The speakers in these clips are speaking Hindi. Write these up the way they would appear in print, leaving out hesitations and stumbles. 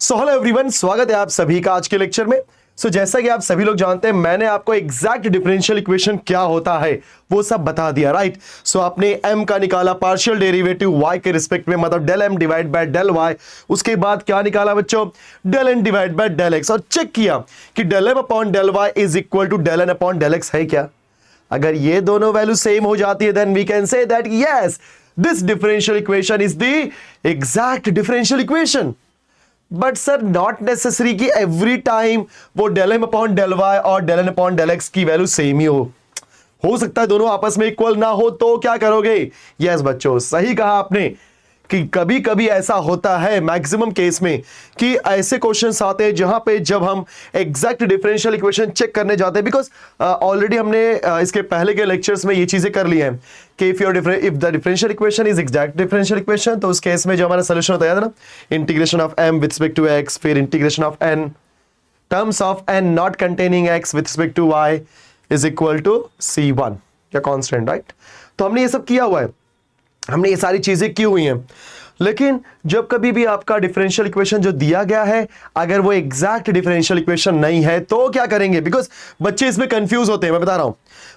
सो हेलो एवरीवन, स्वागत है आप सभी का आज के लेक्चर में। जैसा कि आप सभी लोग जानते हैं, मैंने आपको एग्जैक्ट डिफरेंशियल इक्वेशन क्या होता है वो सब बता दिया, राइट। आपने m का निकाला पार्शियल डेरिवेटिव y के रिस्पेक्ट में, मतलब del m divide by del y। उसके बाद क्या निकाला बच्चों, del n divide by del x, और चेक किया कि del m upon del y is equal to del n upon del x है क्या। अगर ये दोनों वैल्यू सेम हो जाती है then we can say that yes this differential equation is the exact differential equation. But sir not necessary कि एवरी टाइम वो del m upon del y और del n upon del x की वैल्यू सेम ही हो सकता है दोनों आपस में इक्वल ना हो, तो क्या करोगे। यस बच्चों, सही कहा आपने कि कभी कभी ऐसा होता है, मैक्सिमम केस में, कि ऐसे क्वेश्चंस आते हैं जहां पे जब हम एग्जैक्ट डिफरेंशियल इक्वेशन चेक करने जाते हैं, बिकॉज ऑलरेडी हमने इसके पहले के लेक्चर्स में ये चीजें कर ली हैं कि if the differential equation is exact differential equation, तो उस केस में जो हमारा सोल्यूशन होता है ना, integration of m with respect to x, फिर integration of n terms of n not containing x with respect to y is equal to c1 या कांस्टेंट, राइट। तो हमने ये सब किया हुआ है, हमने ये सारी चीजें की हुई हैं। लेकिन जब कभी भी आपका डिफरेंशियल इक्वेशन जो दिया गया है, अगर वो एग्जैक्ट डिफरेंशियल इक्वेशन नहीं है तो क्या करेंगे। बिकॉज बच्चे इसमें कंफ्यूज होते हैं, मैं बता रहा हूं,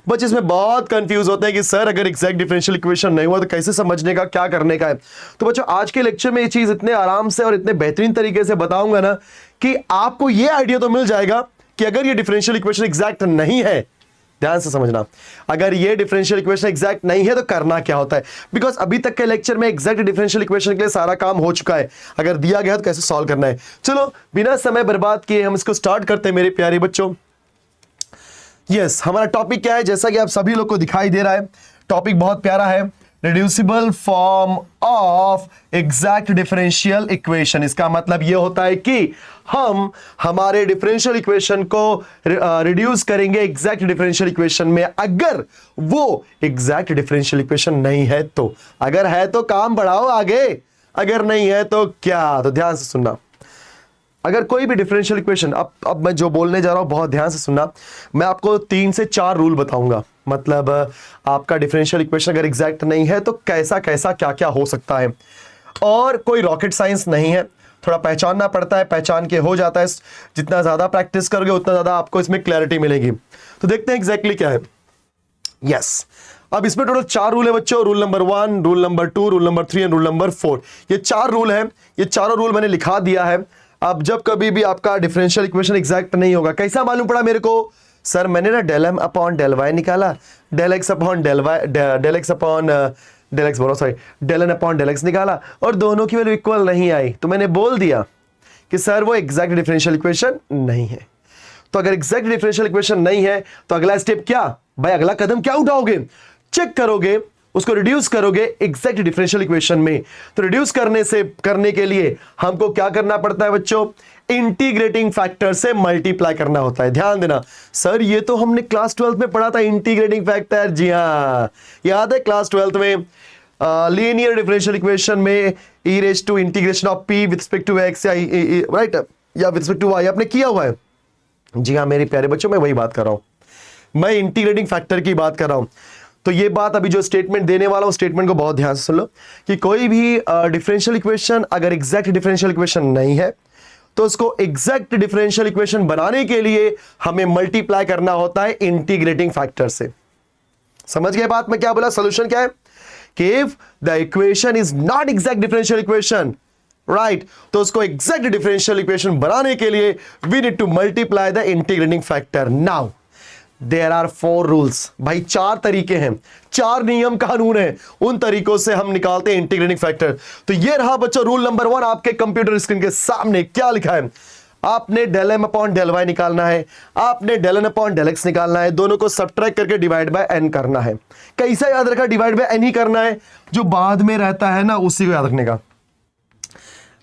बच्चे इसमें बहुत कंफ्यूज होते हैं कि सर अगर एग्जैक्ट डिफरेंशियल इक्वेशन नहीं हुआ तो कैसे समझने का, क्या करने का है। तो बच्चों आज के लेक्चर में ये चीज इतने आराम से और इतने बेहतरीन तरीके से बताऊंगा ना कि आपको ये आइडिया तो मिल जाएगा कि अगर ये डिफरेंशियल इक्वेशन एग्जैक्ट नहीं है, ध्यान से समझना, अगर ये डिफरेंशियल इक्वेशन एग्जैक्ट नहीं है तो करना क्या होता है। बिकॉज अभी तक के लेक्चर में एग्जैक्ट डिफरेंशियल इक्वेशन के लिए सारा काम हो चुका है, अगर दिया गया तो कैसे सॉल्व करना है। चलो बिना समय बर्बाद किए हम इसको स्टार्ट करते हैं मेरे प्यारे बच्चों। यस, हमारा टॉपिक क्या है, जैसा कि आप सभी लोग को दिखाई दे रहा है, टॉपिक बहुत प्यारा है, reducible form of exact differential equation. इसका मतलब यह होता है कि हम हमारे डिफरेंशियल इक्वेशन को रिड्यूस करेंगे एग्जैक्ट डिफरेंशियल इक्वेशन में, अगर वो एग्जैक्ट डिफरेंशियल इक्वेशन नहीं है तो। अगर है तो काम बढ़ाओ आगे, अगर नहीं है तो क्या। तो ध्यान से सुनना, अगर कोई भी डिफरेंशियल इक्वेशन, अब मैं जो बोलने जा रहा हूं बहुत ध्यान से सुनना, मैं आपको 3 से 4 रूल बताऊंगा। मतलब आपका डिफरेंशियल इक्वेशन अगर एग्जैक्ट नहीं है तो कैसा कैसा क्या क्या हो सकता है, और कोई रॉकेट साइंस नहीं है, थोड़ा पहचानना पड़ता है, पहचान के हो जाता है। जितना ज्यादा प्रैक्टिस करोगे उतना ज्यादा आपको इसमें क्लैरिटी मिलेगी। तो देखते हैं एग्जैक्टली क्या है। यस, अब इसमें टोटल 4 रूल है बच्चों। Rule number 1, rule number 2, rule number 3 and rule number 4। ये 4 रूल है, ये चारों रूल मैंने लिखा दिया है। अब जब कभी भी आपका डिफरेंशियल इक्वेशन एग्जैक्ट नहीं होगा, कैसा मालूम पड़ा मेरे को, सर मैंने ना del m upon del y निकाला, del x upon del y, del x upon del x बोलो sorry del n upon del x निकाला, और दोनों की वैल्यू इक्वल नहीं आई, तो मैंने बोल दिया कि सर वो एग्जैक्ट डिफरेंशियल इक्वेशन नहीं है। तो अगर एग्जैक्ट डिफरेंशियल इक्वेशन नहीं है तो अगला स्टेप क्या भाई, अगला कदम क्या उठाओगे, चेक करोगे, उसको रिड्यूस करोगे एग्जैक्ट डिफरेंशियल इक्वेशन में। तो रिड्यूस करने के लिए हमको क्या करना पड़ता है बच्चों, इंटीग्रेटिंग फैक्टर से मल्टीप्लाई करना होता है। ध्यान देना, सर ये तो हमने क्लास 12 में पढ़ा था इंटीग्रेटिंग फैक्टर। जी हाँ, याद है क्लास 12 में लीनियर डिफरेंशियल इक्वेशन में e raise to integration of p with respect to x या राइट या विद रिस्पेक्ट टू y आपने किया हुआ है। जी हाँ मेरे प्यारे बच्चों, मैं वही बात कर रहा हूं, मैं इंटीग्रेटिंग फैक्टर की बात कर रहा हूं। तो ये बात अभी जो स्टेटमेंट देने वाला हूं, स्टेटमेंट को बहुत ध्यान से सुन लो कि कोई भी डिफरेंशियल इक्वेशन अगर एग्जैक्ट डिफरेंशियल इक्वेशन नहीं है तो उसको एग्जैक्ट डिफरेंशियल इक्वेशन बनाने के लिए हमें मल्टीप्लाई करना होता है इंटीग्रेटिंग फैक्टर से। समझ गए बात, मैं क्या बोला, सोल्यूशन क्या है कि if the equation is not exact differential equation, right, तो उसको एग्जैक्ट डिफरेंशियल इक्वेशन बनाने के लिए we need to multiply the integrating factor. Now there are 4 rules, भाई 4 तरीके हैं, 4 नियम कानून है, उन तरीकों से हम निकालते हैं इंटीग्रेटिंग फैक्टर। तो ये रहा बच्चों रूल नंबर 1 आपके कंप्यूटर स्क्रीन के सामने। क्या लिखा है, आपने del m upon del y निकालना है, आपने del n upon del x निकालना है, दोनों को सब्ट्रैक्ट करके डिवाइड बाय एन करना है। कैसा याद रखा, डिवाइड बाय एन ही करना है, जो बाद में रहता है ना उसी को याद रखने का।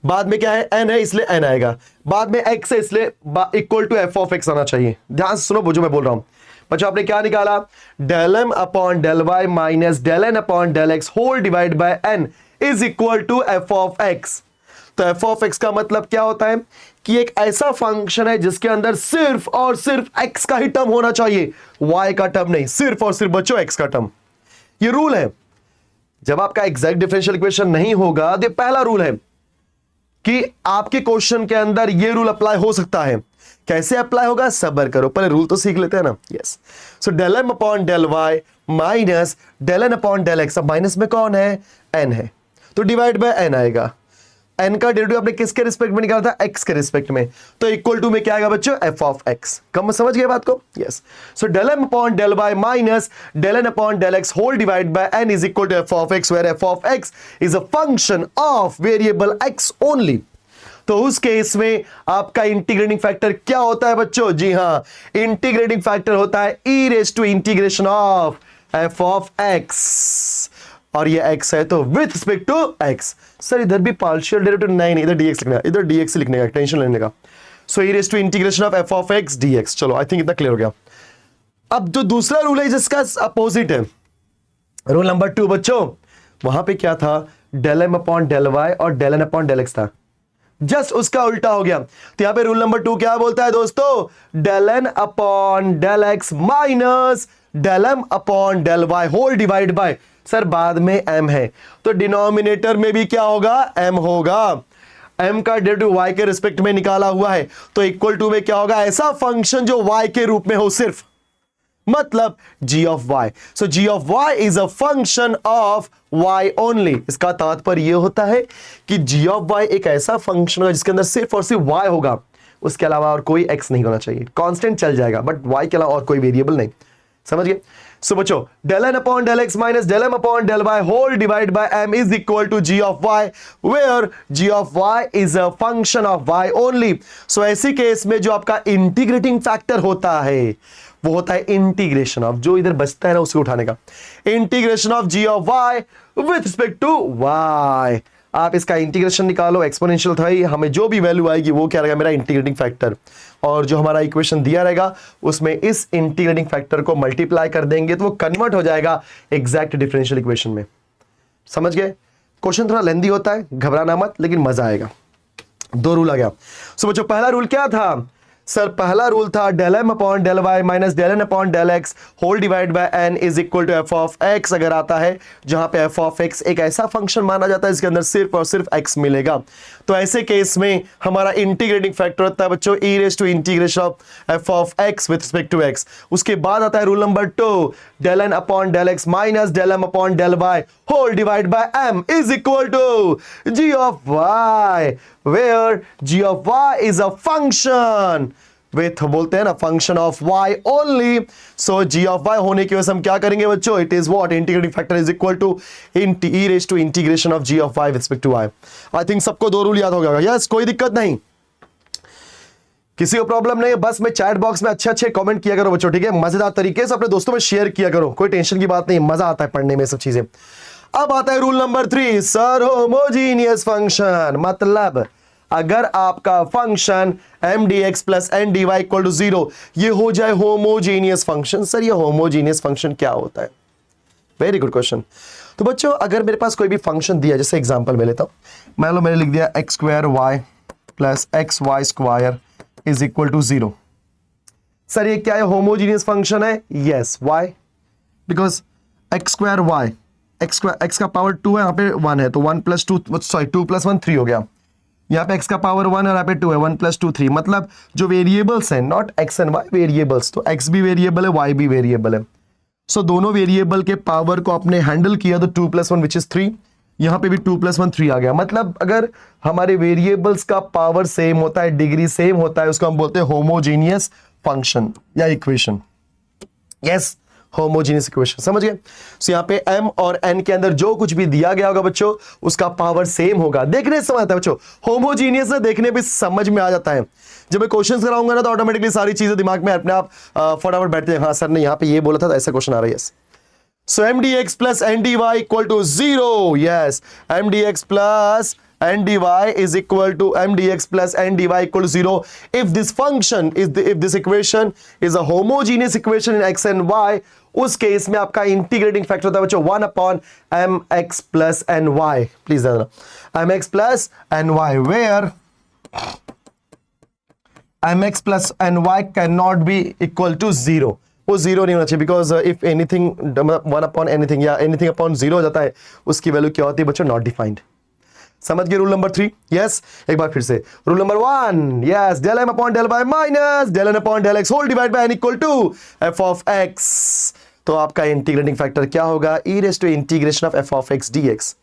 बाद में क्या है, n है इसलिए n आएगा, बाद में x है इसलिए equal to f of x आना चाहिए। ध्यान से सुनो जो मैं बोल रहा हूं बच्चों, आपने क्या निकाला, del m upon del y minus del n upon del x whole divide by n is equal to f of x. तो एफ ऑफ एक्स का मतलब क्या होता है कि एक ऐसा फंक्शन है जिसके अंदर सिर्फ और सिर्फ x का ही टर्म होना चाहिए, y का टर्म नहीं, सिर्फ और सिर्फ बच्चों x का टर्म। ये रूल है, जब आपका एग्जैक्ट डिफरेंशियल इक्वेशन नहीं होगा, तो पहला रूल है कि आपके क्वेश्चन के अंदर ये रूल अप्लाई हो सकता है। कैसे अप्लाई होगा, सब्र करो, पहले रूल तो सीख लेते हैं ना। Yes, so del m upon del y minus del n upon del x. अब माइनस में कौन है, एन है, तो डिवाइड बाय एन आएगा। एन का डेरिवेटिव आपने किसके रिस्पेक्ट में निकाला था, एक्स के रिस्पेक्ट में, तो इक्वल टू में क्या आएगा बच्चों, एफ ऑफ एक्स। कम समझ गए बात को। Yes, so del m upon del y minus del n upon del x whole divide by n is equal to f of x, where f of x is a function of variable x only. तो उस केस में आपका इंटीग्रेटिंग फैक्टर क्या होता है बच्चों, जी हां, इंटीग्रेटिंग फैक्टर होता है e raise to integration of f of x, और ये x है तो with respect to x। Sir इधर भी पार्शियल डेरिवेटिव नहीं, इधर dx लिखना है, इधर dx लिखने का, टेंशन लेने का। So e raise to integration of f of x dx। चलो आई थिंक इतना क्लियर हो गया। अब जो दूसरा रूल है जिसका अपोजिट है, रूल नंबर 2 बच्चों, वहां पे क्या था, del m upon del y और del n upon del x था, जस्ट उसका उल्टा हो गया। तो यहां पे रूल नंबर 2 क्या बोलता है दोस्तों, del n upon del x minus del m upon del y whole divide by, sir बाद में m है तो डिनोमिनेटर में भी क्या होगा, m होगा। m का डेरिवेटिव y के रिस्पेक्ट में निकाला हुआ है, तो इक्वल टू में क्या होगा, ऐसा फंक्शन जो y के रूप में हो सिर्फ, मतलब g of y। So g of y is a function of y only. इसका तात्पर्य यह होता है कि g ऑफ y एक ऐसा फंक्शन होगा जिसके अंदर सिर्फ और सिर्फ y होगा, उसके अलावा और कोई x नहीं होना चाहिए। कांस्टेंट चल जाएगा बट y के अलावा और कोई वेरिएबल नहीं। समझ गए। सो बच्चों, del n upon del x minus del m upon del y whole divide by m is equal to g of y, where g of y is a function of y only. So ऐसी केस में जो आपका इंटीग्रेटिंग फैक्टर होता है वो होता है इंटीग्रेशन ऑफ, जो इधर बचता है ना उसे उठाने का, integration of g of y with respect to y. आप इसका इंटीग्रेशन निकालो, एक्सपोनेंशियल था ही, हमें जो भी वैल्यू आएगी वो क्या रहेगा, मेरा इंटीग्रेटिंग फैक्टर, और जो हमारा इक्वेशन दिया रहेगा उसमें इस इंटीग्रेटिंग फैक्टर को मल्टीप्लाई कर देंगे तो वो कन्वर्ट हो जाएगा एग्जैक्ट डिफरेंशियल इक्वेशन में। समझ गए। क्वेश्चन थोड़ा लेंदी होता है, घबराना मत, लेकिन मजा आएगा। 2 रूल आ गया। सो बच्चों, पहला रूल क्या था, सर पहला रूल था del m upon del y minus del n upon del x whole divide by n is equal to f of x. अगर आता है जहां पे एफ ऑफ एक्स एक ऐसा फंक्शन माना जाता है जिसके अंदर सिर्फ और सिर्फ एक्स मिलेगा, तो ऐसे केस में हमारा इंटीग्रेटिंग फैक्टर होता है बच्चों e raise to integration of f of x with respect to x. उसके बाद आता है rule number 2, del n upon del x minus del m upon del y whole divide by m is equal to g of y, where g of y is a function with, बोलते हैं ना, function of y only. So g of y होने की वजह से हम क्या करेंगे बच्चों, it is what, integrating factor is equal to e raise to integration of g of y with respect to y। I think सबको 2 रूल याद हो गया। यस, कोई दिक्कत नहीं, किसी को प्रॉब्लम नहीं है, बस मैं चैट बॉक्स में अच्छे अच्छे कमेंट किया करो बच्चों, ठीक है, मजेदार तरीके से अपने दोस्तों में शेयर किया करो, कोई टेंशन की बात नहीं, मजा आता है पढ़ने में सब चीजें। अब आता है rule number 3, sir homogeneous function, मतलब अगर आपका function m d x plus n d y equal to 0 ये हो जाए होमोजीनियस फंक्शन। सर ये होमोजीनियस फंक्शन क्या होता है, वेरी गुड क्वेश्चन। तो बच्चों, अगर मेरे पास कोई भी फंक्शन दिया, जैसे एग्जांपल मैं लेता हूं, मान लो मैंने लिख दिया x square y plus x y square is equal to 0। Sir ये क्या है, होमोजीनियस फंक्शन है। Yes, y, because x square y, x का पावर 2 है, यहाँ पे 1 है, तो 1 प्लस 2, सॉरी 2 प्लस 1 3 हो गया। यहाँ पे x का पावर 1 और यहाँ पे 2 है, 1 प्लस 2 3, मतलब जो वेरिएबल्स हैं, not x and y, variables, तो x भी वेरिएबल है, y भी वेरिएबल है। सो दोनों वेरिएबल के पावर को आपने हैंडल किया तो 2 प्लस 1 विच इज 3, यहाँ पे भी 2 प्लस 1 3 आ गया। मतलब अगर हमारे वेरिएबल्स का पावर सेम होता है, डिग्री सेम होता है, उसको हम बोलते हैं होमोजीनियस फंक्शन या इक्वेशन। यस, होमोजीनियस इक्वेशन, समझ गए। सो यहाँ पे m और n के अंदर जो कुछ भी दिया गया होगा बच्चों उसका पावर सेम होगा। देखने से समझ आता है बच्चों, होमोजीनियस ना देखने पे समझ में आ जाता है। जब मैं क्वेश्चंस कराऊंगा ना तो ऑटोमेटिकली सारी चीजें दिमाग में अपने आप फटाफट बैठते हैं। हाँ सर ने यहाँ पे ये बोला था तो ऐसा क्वेश्चन आ रहा है। Yes, so m d x plus n d y equal to 0। Yes, m d x plus and dy is equal to mdx plus n dy equal to 0 if this function is if this equation is a homogeneous equation in x and y। उस केस में आपका इंटीग्रेटिंग फैक्टर होता है बच्चों 1 upon mx plus ny। Please ध्यान, mx plus ny, where mx plus ny cannot be equal to 0। वो 0 नहीं होना चाहिए, because if anything 1 upon anything या एनीथिंग अपॉन 0 हो जाता है उसकी वैल्यू क्या होती है बच्चों, नॉट डिफाइंड। समझ गए रूल नंबर 3? यस, एक बार फिर से rule number 1, yes, del m upon del y minus del n upon del x whole divide by n equal to f of x। तो आपका इंटीग्रेटिंग फैक्टर क्या होगा? e raise to integration of f of x dx।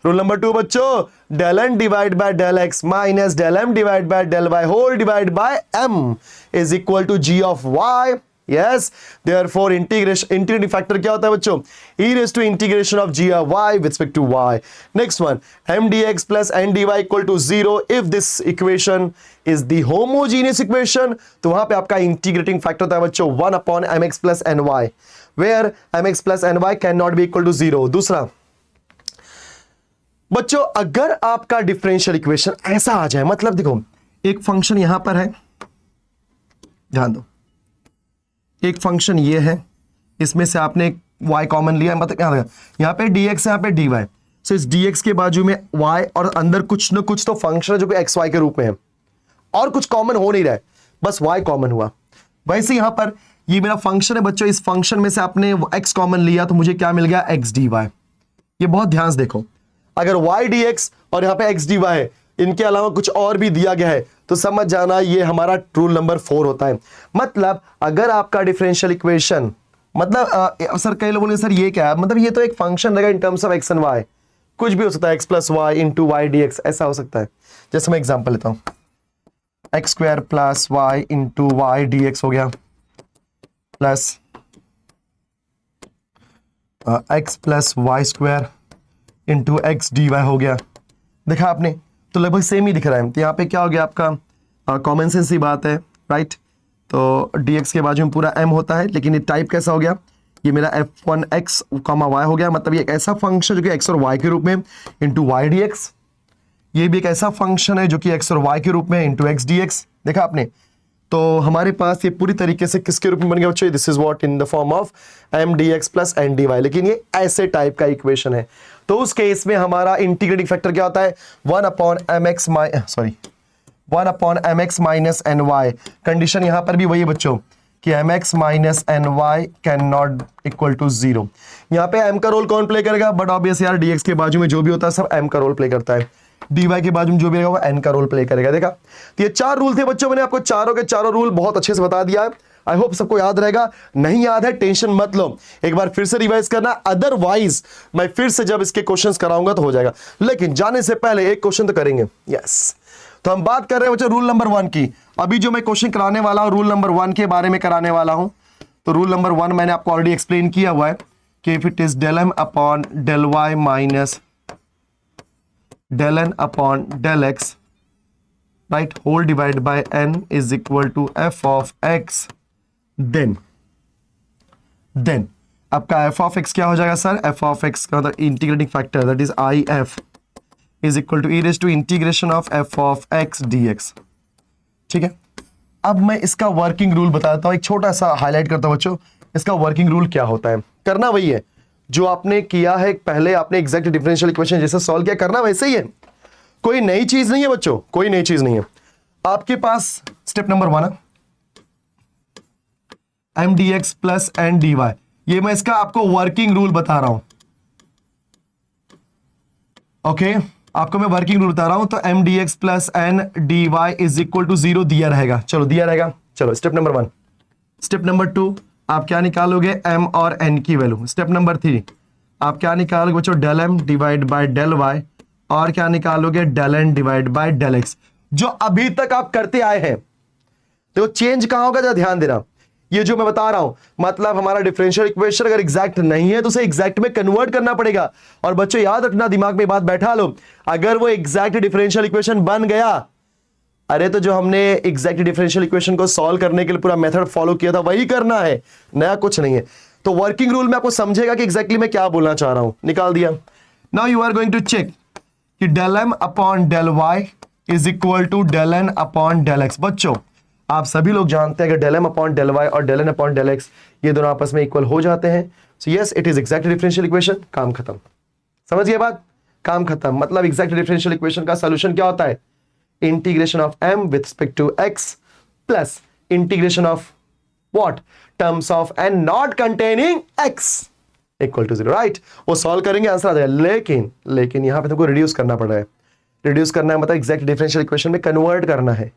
Rule number 2 बच्चों, del n divide by del x minus del m divide by del y whole divide by m is equal to g of y। Yes, therefore integrating factor क्या होता है बच्चों? e raised to integration of g of y with respect to y. Next one, m dx plus n dy equal to 0 if this equation is the homogeneous equation। तो वहां पे आपका integrating factor होता है बच्चों 1 upon mx plus ny, where mx plus ny cannot be equal to 0। दूसरा बच्चों, अगर आपका डिफरेंशियल इक्वेशन ऐसा आ जाए, मतलब देखो एक फंक्शन यहां पर है, ध्यान दो, एक फंक्शन ये है, इसमें से आपने y कॉमन लिया, मतलब क्या होगा, यहाँ पे dx है, यहाँ पे dy। सो इस dx के बाजू में y और अंदर कुछ न कुछ तो फंक्शन है जो कि xy के रूप में है, और कुछ कॉमन हो नहीं रहा है, बस y कॉमन हुआ। वैसे यहाँ पर ये मेरा फंक्शन है बच्चों, इस फंक्शन में से आपने x कॉमन लिया तो मुझे क्या मिल गया? x dy। ये बहुत ध्यान से देखो, अगर y dx और यहाँ पे x dy है, इनके अलावा कुछ और भी दिया गया है तो समझ जाना ये हमारा रूल नंबर 4 होता है। मतलब अगर आपका डिफरेंशियल इक्वेशन, मतलब सर कई लोगों ने सर ये क्या है, मतलब ये तो एक फंक्शन रहेगा in terms of x and y, कुछ भी हो सकता है, x plus y into y d x, ऐसा हो सकता है। जैसे मैं एग्जांपल लेता हूं, x square plus y into y d x हो गया, plus x plus y square into x d y हो गया। देखा आपने, तो लगभग सेम ही दिख रहा है। तो यहाँ पे क्या हो गया आपका, कॉमन सेंस ही बात है, राइट। तो dx के बाजू में पूरा m होता है, लेकिन ये टाइप कैसा हो गया, ये मेरा f1x, y हो गया। मतलब ये एक ऐसा फंक्शन जो कि x और y के रूप में इंटू वाई डी एक्स, ये भी एक ऐसा फंक्शन है जो कि x और y के रूप में इंटू एक्स डी एक्स। देखा आपने, तो हमारे पास ये पूरी तरीके से किसके रूप में बन गया बच्चों? This is what in the form of m dx plus n dy। लेकिन ये ऐसे टाइप का इक्वेशन है, तो उस केस में हमारा इंटीग्रेटिंग फैक्टर क्या होता है? 1 upon m x minus n y. Condition यहां पर भी वही है बच्चों कि m x minus n y can not equal to 0। यहाँ पे m का रोल कौन प्ले करेगा? बट ऑब्वियस यार dx के बाजू में जो भी होता है सब m का रोल प्ले करता है, dy के बाजू में जो भी रहेगा वो n का रोल प्ले करेगा। देखा, तो ये 4 रूल थे बच्चों, मैंने आपको चारों के चारों रूल बहुत अच्छे से बता दिया है। आई होप सबको याद रहेगा। नहीं याद है टेंशन मत लो, एक बार फिर से रिवाइज करना, अदरवाइज मैं फिर से जब इसके क्वेश्चंस कराऊंगा तो हो जाएगा। लेकिन जाने से पहले एक क्वेश्चन तो करेंगे। यस, तो हम बात कर रहे हैं बच्चों रूल नंबर 1 की। अभी जो मैं क्वेश्चन कराने वाला हूं रूल नंबर 1 के बारे में कराने वाला हूं। तो रूल नंबर 1 मैंने आपको ऑलरेडी एक्सप्लेन किया हुआ है कि if it is del m upon del y minus del n upon del x, right, whole divide by n is equal to f of x, then आपका f ऑफ x क्या हो जाएगा सर? f ऑफ x का मतलब integrating factor that is i f is equal to e raise to integration of f of x dx। ठीक है, अब मैं इसका वर्किंग रूल बताता हूं, एक छोटा सा हाईलाइट करता हूं बच्चों। इसका वर्किंग रूल क्या होता है? करना वही है जो आपने किया है पहले, आपने एग्जैक्ट डिफरेंशियल इक्वेशन जैसे सॉल्व किया, करना वैसे ही है, कोई नई चीज नहीं है बच्चों, कोई नई चीज नहीं है। आपके पास स्टेप नंबर 1 है m d x plus n d y, ये मैं इसका आपको वर्किंग रूल बता रहा हूं। ओके, आपको मैं वर्किंग रूल बता रहा हूं। तो m d x plus n d y is equal to 0 दिया रहेगा। चलो दिया रहेगा, चलो स्टेप नंबर 1। स्टेप नंबर 2 आप क्या निकालोगे? m और n की वैल्यू। स्टेप नंबर 3 आप क्या निकालोगे बच्चों? del m divide by del y, और क्या निकालोगे? del n divide by del x, जो अभी तक आप करते आए हैं। तो चेंज कहां होगा? जरा ध्यान देना, ये जो मैं बता रहा हूं, मतलब हमारा डिफरेंशियल इक्वेशन अगर एग्जैक्ट नहीं है तो उसे एग्जैक्ट में कन्वर्ट करना पड़ेगा। और बच्चों याद रखना, दिमाग में बात बैठा लो, अगर वो एग्जैक्ट डिफरेंशियल इक्वेशन बन गया, अरे तो जो हमने एग्जैक्ट डिफरेंशियल इक्वेशन को सॉल्व करने के लिए पूरा मेथड फॉलो किया था वही करना है, नया कुछ नहीं है। तो वर्किंग रूल में आपको समझेगा कि एग्जैक्टली मैं क्या बोलना चाह रहा हूं। निकाल दिया। Now you are going to check कि del m upon del y is equal to del n upon del x। बच्चों आप सभी लोग जानते हैं कि del m upon del y और del n upon del x ये दोनों आपस में इक्वल हो जाते हैं। So yes, it is exact differential equation. काम खत्म, समझ गए बात? काम खत्म। मतलब एग्जैक्ट डिफरेंशियल इक्वेशन का सॉल्यूशन क्या होता है? Integration of m with respect to x plus integration of what? Terms of n not containing x equal to 0, right. वो सॉल्व करेंगे, आंसर आ जाएगा। लेकिन यहां पे तुमको रिड्यूस करना पड़ रहा है। रिड्यूस करना है मतलब एग्जैक्ट डिफरेंशियल इक्वेशन में कन्वर्ट करना है।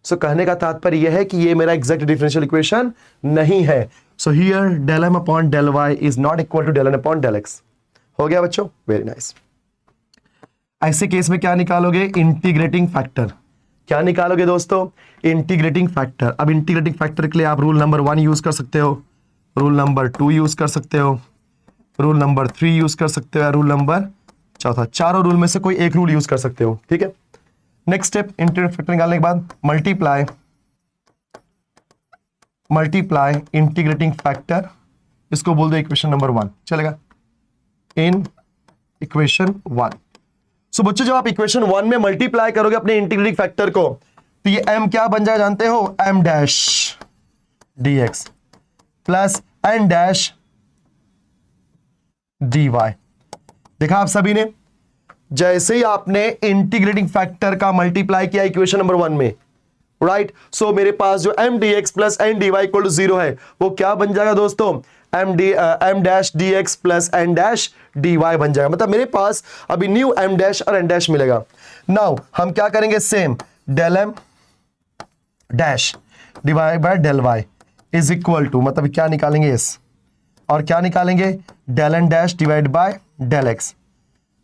सो कहने का तात्पर्य यह है कि ये मेरा एग्जैक्ट डिफरेंशियल इक्वेशन नहीं है। So here del m upon del y is not equal to del n upon del x. हो गया बच्चों, वेरी नाइस। ऐसे केस में क्या निकालोगे? Integrating factor. क्या निकालोगे दोस्तों? Integrating factor. अब इंटीग्रेटिंग फैक्टर के लिए आप रूल नंबर 1 यूज कर सकते हो, रूल नंबर 2 यूज कर सकते हो, रूल नंबर 3 यूज कर सकते हो, रूल नंबर चौथा। चारों रूल में से कोई एक रूल यूज कर सकते हो, ठीक है। नेक्स्ट स्टेप, इंटीग्रेटिंग फैक्टर निकालने के बाद मल्टीप्लाई इंटीग्रेटिंग फैक्टर, इसको बोल दो इक्वेशन नंबर 1, चलेगा? इन इक्वेशन 1। सो बच्चों जब आप इक्वेशन 1 में मल्टीप्लाई करोगे अपने इंटीग्रेटिंग फैक्टर को, तो ये m क्या बन जाएगा जानते हो? m dash dx plus n dash dy। देखा आप सभी ने, जैसे ही आपने इंटीग्रेटिंग फैक्टर का मल्टीप्लाई किया इक्वेशन नंबर 1 में, राइट, सो मेरे पास जो m dx plus n dy equal to 0 है, वो क्या बन जाएगा दोस्तों? m dash dx plus n dash dy बन जाएगा। मतलब मेरे पास अभी न्यू m डैश और n डैश मिलेगा। नाउ हम क्या करेंगे? Same del m dash divide by del y is equal to, मतलब क्या निकालेंगे? s, और क्या निकालेंगे? Del n dash divide by del x।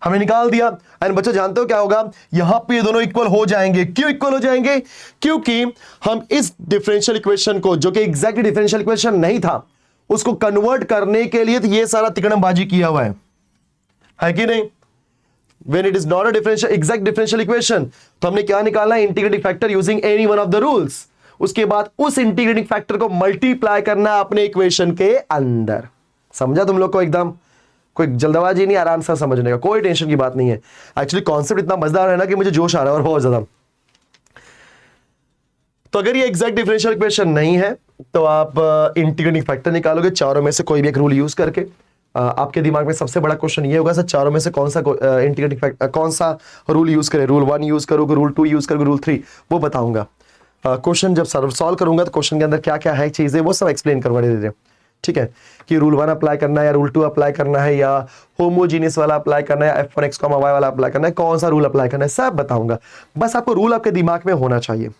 हमने निकाल दिया। एंड बच्चों जानते हो क्या होगा? यहां पे ये दोनों इक्वल हो जाएंगे। क्यों इक्वल हो जाएंगे? क्योंकि हम इस डिफरेंशियल इक्वेशन को, जो कि एग्जैक्ट डिफरेंशियल इक्वेशन नहीं था, उसको कन्वर्ट करने के लिए तो ये सारा तिकड़मबाजी किया हुआ है कि नहीं? When it is not a differential exact differential equation, तो हमने क्या निकालना है? Integrating factor using any one of the rules. उसके बाद उस इंटीग्रेटिंग फैक्टर को मल्टीप्लाई करना है अपने इक्वेशन के अंदर। समझा तुम लोग को? एकदम कोई जल्दबाजी नहीं, आराम से समझने का, कोई टेंशन की बात नहीं है। एक्चुअली कॉन्सेप्ट इतना मजेदार है ना कि मुझे जोश आ रहा है और बहुत ज्यादा। तो अगर ये एग्जैक्ट डिफरेंशियल इक्वेशन नहीं है तो आप इंटीग्रेटिंग फैक्टर निकालोगे चारों में से कोई भी एक रूल यूज करके। आपके दिमाग में सबसे बड़ा क्वेश्चन ये होगा, सर चारों में से कौन सा इंटीग्रेटिंग फैक्टर, कौन सा रूल यूज करें? रूल 1 यूज करोगे, रूल 2 यूज करोगे, रूल 3, वो बताऊंगा। क्वेश्चन जब सॉल्व करूंगा तो क्वेश्चन के अंदर क्या क्या है चीजें, वो सब एक्सप्लेन करूंगा धीरे-धीरे, ठीक है? कि रूल 1 अप्लाई करना है या रूल 2 अप्लाई करना है या होमोजीनियस वाला अप्लाई करना है, f1x, y वाला अप्लाई करना है, कौन सा रूल अप्लाई करना है, सब बताऊंगा। बस आपको रूल आपके दिमाग में होना चाहिए।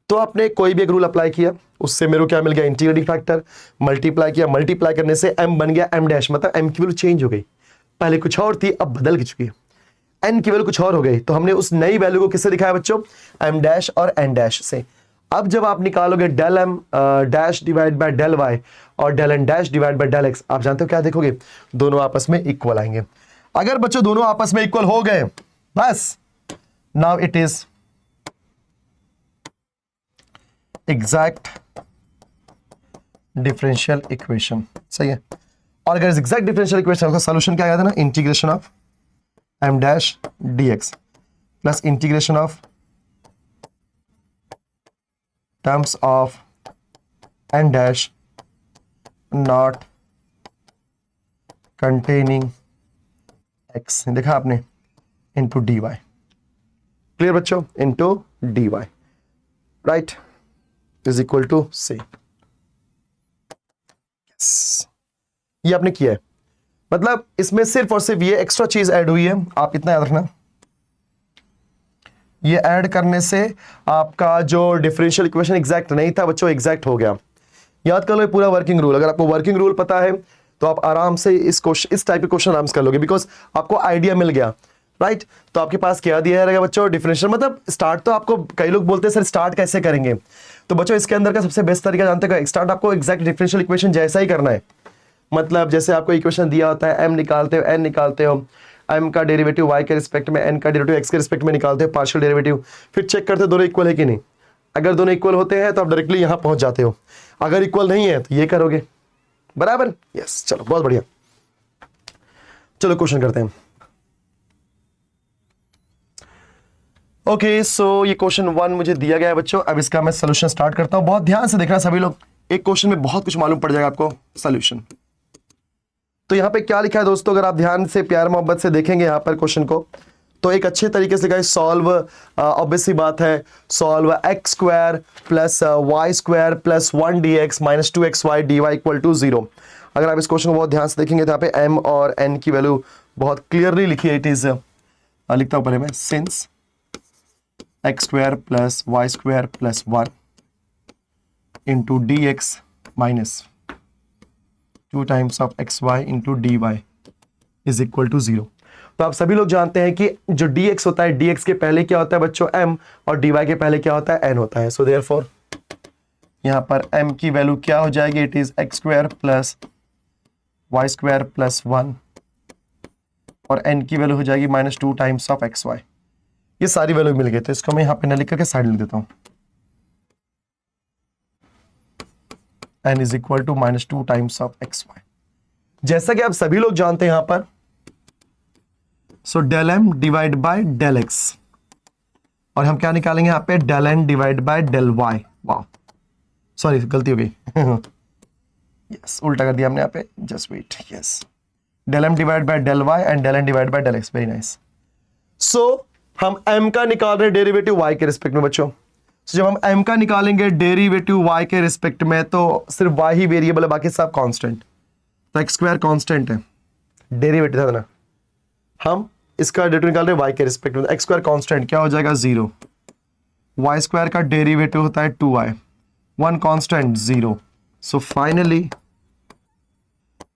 तो आपने कोई भी एक रूल अप्लाई किया, उससे मेरे को क्या मिल गया? Integrating factor. मल्टीप्लाई किया, मल्टीप्लाई करने से m बन गया m डैश, मतलब m की वैल्यू चेंज हो गई। पहले कुछ और थी, अब बदल चुकी है। n की वैल्यू कुछ और हो गई, तो हमने उस नई वैल्यू को किससे दिखाया बच्चों? m डैश और n डैश से। अब जब आप निकालोगे del m dash divide by del y और del n dash divide by del x, आप जानते हो क्या देखोगे? दोनों आपस में इक्वल आएंगे। अगर बच्चों दोनों आपस में इक्वल हो गए, बस now it is exact differential equation. सही है। और अगर एग्जैक्ट डिफरेंशियल इक्वेशन का सॉल्यूशन क्या आया था ना? Integration of m dash dx plus integration of terms of n dash not containing x, देखा आपने, इंटू dy। क्लियर बच्चों? Into dy, right, is equal to से। ये आपने किया है, मतलब इसमें सिर्फ और सिर्फ ये एक्स्ट्रा चीज ऐड हुई है, आप इतना याद रखना। ये ऐड करने से आपका जो डिफरेंशियल इक्वेशन एग्जैक्ट नहीं था बच्चों, एग्जैक्ट हो गया। याद कर लो ये पूरा वर्किंग रूल। अगर आपको वर्किंग रूल पता है तो आप आराम से इस टाइप के क्वेश्चन आराम से कर लोगे, बिकॉज आपको आइडिया मिल गया, राइट? तो आपके पास क्या दिया रहेगा बच्चों? डिफरेंशियल, मतलब स्टार्ट तो आपको, कई लोग बोलते हैं सर स्टार्ट कैसे करेंगे, तो बच्चों इसके अंदर का सबसे बेस्ट तरीका जानते हैं, स्टार्ट आपको एग्जैक्ट डिफरेंशियल इक्वेशन जैसा ही करना है। मतलब जैसे आपको इक्वेशन दिया होता है, m निकालते हो, n निकालते हो, m का डेरिवेटिव y के रिस्पेक्ट में, n का डेरिवेटिव x के रिस्पेक्ट में निकालते हो, पार्शियल डेरिवेटिव, फिर चेक करते हो दोनों इक्वल है कि नहीं। अगर दोनों इक्वल होते हैं तो आप डायरेक्टली यहां पहुंच जाते हो, अगर इक्वल नहीं है तो ये करोगे, बराबर? यस, चलो बहुत बढ़िया। चलो क्वेश्चन करते हैं। ओके, सो ये क्वेश्चन 1 मुझे दिया गया है बच्चों। अब इसका मैं सोल्यूशन स्टार्ट करता हूं। बहुत ध्यान से देखना सभी लोग, एक क्वेश्चन में बहुत कुछ मालूम पड़ जाएगा आपको सोल्यूशन। तो यहाँ पे क्या लिखा है दोस्तों, अगर आप ध्यान से प्यार मोहब्बत से देखेंगे यहाँ पर क्वेश्चन को, तो एक अच्छे तरीके से गाइस सॉल्व, ऑब्वियस सी बात है, solve x square plus y square plus 1 dx minus 2xy dy equal to 0। अगर आप इस क्वेश्चन को बहुत ध्यान से देखेंगे तो यहाँ पे m और n की वैल्यू बहुत क्लियरली लिखी है, इट इज लिखता हूं पहले मैं, since x square plus y square plus 1 into d x minus 2 times of x y into d y is equal to 0। तो आप सभी लोग जानते हैं कि जो dx होता है, dx के पहले क्या होता है बच्चों m, और dy के पहले क्या होता है n होता है। सो देयरफॉर यहां पर m की वैल्यू क्या हो जाएगी, it is x square plus y square plus 1 और n की वैल्यू हो जाएगी -2 टाइम्स ऑफ एक्स वाई। ये सारी वैल्यू मिल गई, तो इसको मैं यहां पे न लिख करके साइड लिख देता हूं, n is equal to -2 times of x y. जैसा कि आप सभी लोग जानते हैं यहां पर, so del m divide by del x, और हम क्या निकालेंगे यहां पे, del n divide by del y. वाह, सॉरी गलती हो गई यस, उल्टा कर दिया हमने यहां पे, just wait, yes, del m divide by del y and del n divide by del x, very nice. So हम m का निकाल रहे हैं डेरिवेटिव y के रिस्पेक्ट में बच्चों। so, जब हम m का निकालेंगे डेरिवेटिव y के रिस्पेक्ट में, तो सिर्फ y ही वेरिएबल है, बाकी सब कांस्टेंट। तो एक्स स्क्वायर कांस्टेंट है, डेरिवेटिव था ना, हम इसका डेरिवेटिव निकाल रहे हैं y के रिस्पेक्ट में, एक्स स्क्वायर कांस्टेंट क्या हो जाएगा 0, वाई स्क्वायर का डेरिवेटिव होता है 2y, 1 constant 0। So finally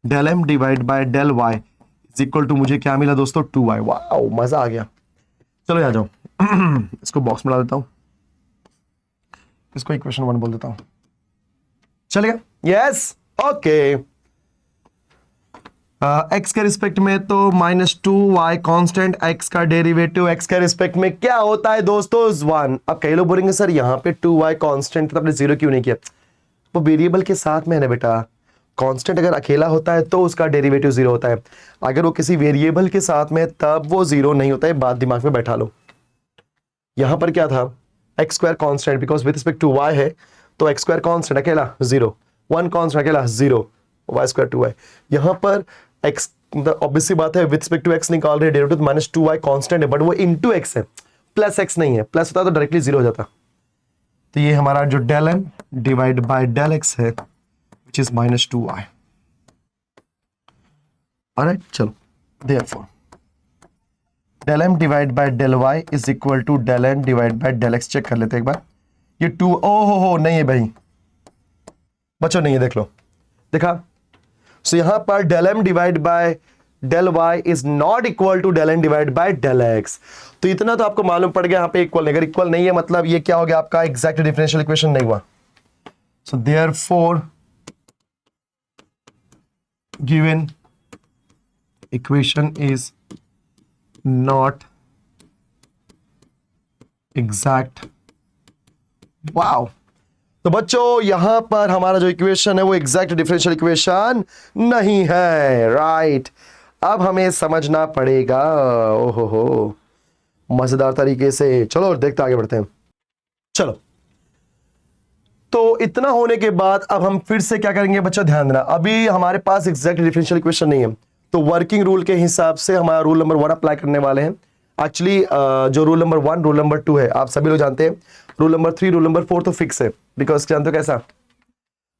del m divide by del y is equal to, मुझे क्या मिला दोस्तों, 2y। वाओ, मजा आ गया। चलो आ जाओ इसको बॉक्स में ला देता हूं, इसको इक्वेशन 1 बोल देता हूं, चलेगा, यस, ओके। एक्स के रिस्पेक्ट में तो -2y कांस्टेंट, एक्स का डेरिवेटिव एक्स के रिस्पेक्ट में क्या होता है दोस्तों, 1। अब कई लोग बोलेंगे सर यहाँ पे 2y कांस्टेंट तो आपने 0 क्यों नहीं किया, वो वेरिएबल के साथ में है ना बेटा। कांस्टेंट अगर अकेला होता है तो उसका डेरिवेटिव 0 होता है, अगर वो किसी वेरिएबल के साथ में तब वो 0 नहीं होता है। बात दिमाग में बैठा लो। यहां पर क्या था, x square constant, because with respect to y है, तो एक्स स्क्वायर कांस्टेंट अकेला 0, 1 कांस्टेंट अकेला 0, वाई स्क्वायर 2y। यहां पर x, मतलब ऑब्वियसली बात है, विद रिस्पेक्ट टू x निकाल रहे, डेरिवेटिव -2y कांस्टेंट है, बट वो इनटू x है, प्लस x नहीं है, प्लस होता तो डायरेक्टली 0 हो जाता। तो ये हमारा जो del m divide by del x है, which is -2y। ऑलराइट, चलो, therefore del m divide by del y is equal to del n divide by del x। Check कर लेते हैं एक बार, ये 2, ओ हो नहीं है भाई बच्चों, नहीं है, देख लो, देखा। सो यहां पर del m divide by del y is not equal to del n divide by del x। तो इतना तो आपको मालूम पड़ गया, यहां पे इक्वल नहीं, अगर इक्वल नहीं है मतलब ये क्या हो गया, आपका एग्जैक्ट डिफरेंशियल इक्वेशन नहीं हुआ। So therefore given equation is not exact. Wow, तो बच्चों यहां पर हमारा जो इक्वेशन है वो एग्जैक्ट डिफरेंशियल इक्वेशन नहीं है, राइट। अब हमें समझना पड़ेगा, ओहो हो, मजेदार तरीके से। चलो देखते आगे बढ़ते हैं। चलो, तो इतना होने के बाद अब हम फिर से क्या करेंगे बच्चों, ध्यान देना, अभी हमारे पास एग्जैक्ट डिफरेंशियल इक्वेशन नहीं है, तो वर्किंग रूल के हिसाब से हमारा रूल नंबर 1 अप्लाई करने वाले हैं। एक्चुअली जो रूल नंबर 1, रूल नंबर 2 है, आप सभी लोग जानते हैं। रूल नंबर 3, रूल नंबर 4 तो फिक्स है, बिकॉज जानते हो कैसा,